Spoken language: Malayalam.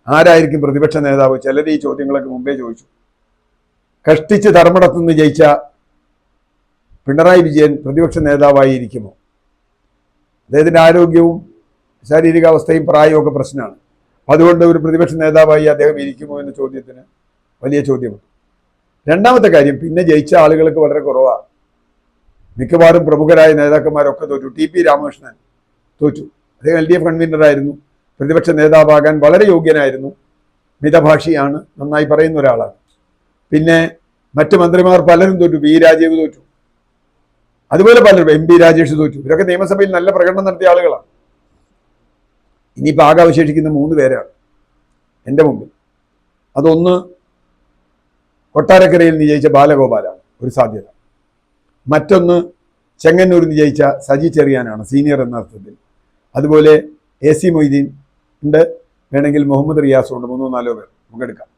ആരായിരിക്കും പ്രതിപക്ഷ നേതാവ്? ചിലർ ഈ ചോദ്യങ്ങളൊക്കെ മുമ്പേ ചോദിച്ചു. കഷ്ടിച്ച് ധർമ്മടത്തുനിന്ന് ജയിച്ച പിണറായി വിജയൻ പ്രതിപക്ഷ നേതാവായിരിക്കുമോ? അദ്ദേഹത്തിൻ്റെ ആരോഗ്യവും ശാരീരികാവസ്ഥയും പ്രായവും ഒക്കെ പ്രശ്നമാണ്. അതുകൊണ്ട് ഒരു പ്രതിപക്ഷ നേതാവായി അദ്ദേഹം ഇരിക്കുമോ എന്ന ചോദ്യത്തിന് വലിയ ചോദ്യമുണ്ട്. രണ്ടാമത്തെ കാര്യം, പിന്നെ ജയിച്ച ആളുകൾക്ക് വളരെ കുറവാണ്. മിക്കവാറും പ്രമുഖരായ നേതാക്കന്മാരൊക്കെ തോറ്റു. ടി.പി. രാമകൃഷ്ണൻ തോറ്റു. അദ്ദേഹം LDF കൺവീനറായിരുന്നു, പ്രതിപക്ഷ നേതാവാകാൻ വളരെ യോഗ്യനായിരുന്നു, മിതഭാഷിയാണ്, നന്നായി പറയുന്ന ഒരാളാണ്. പിന്നെ മറ്റ് മന്ത്രിമാർ പലരും തോറ്റു. പി. രാജീവ് തോറ്റു, അതുപോലെ പലരും, MP രാജേഷ് തോറ്റു. ഇവരൊക്കെ നിയമസഭയിൽ നല്ല പ്രകടനം നടത്തിയ ആളുകളാണ്. ഇനിയിപ്പോൾ ആകെ അവശേഷിക്കുന്ന 3 പേരാണ് എൻ്റെ മുമ്പിൽ. അതൊന്ന് കൊട്ടാരക്കരയിൽ നിന്ന് ജയിച്ച ബാലഗോപാലാണ് ഒരു സാധ്യത. മറ്റൊന്ന് ചെങ്ങന്നൂരിൽ നിന്ന് ജയിച്ച സജി ചെറിയാനാണ്, സീനിയർ എന്ന അർത്ഥത്തിൽ. അതുപോലെ AC മൊയ്തീൻ ഉണ്ട്, വേണമെങ്കിൽ മുഹമ്മദ് റിയാസും ഉണ്ട്. 3-4 പേർ നമുക്കെടുക്കാം.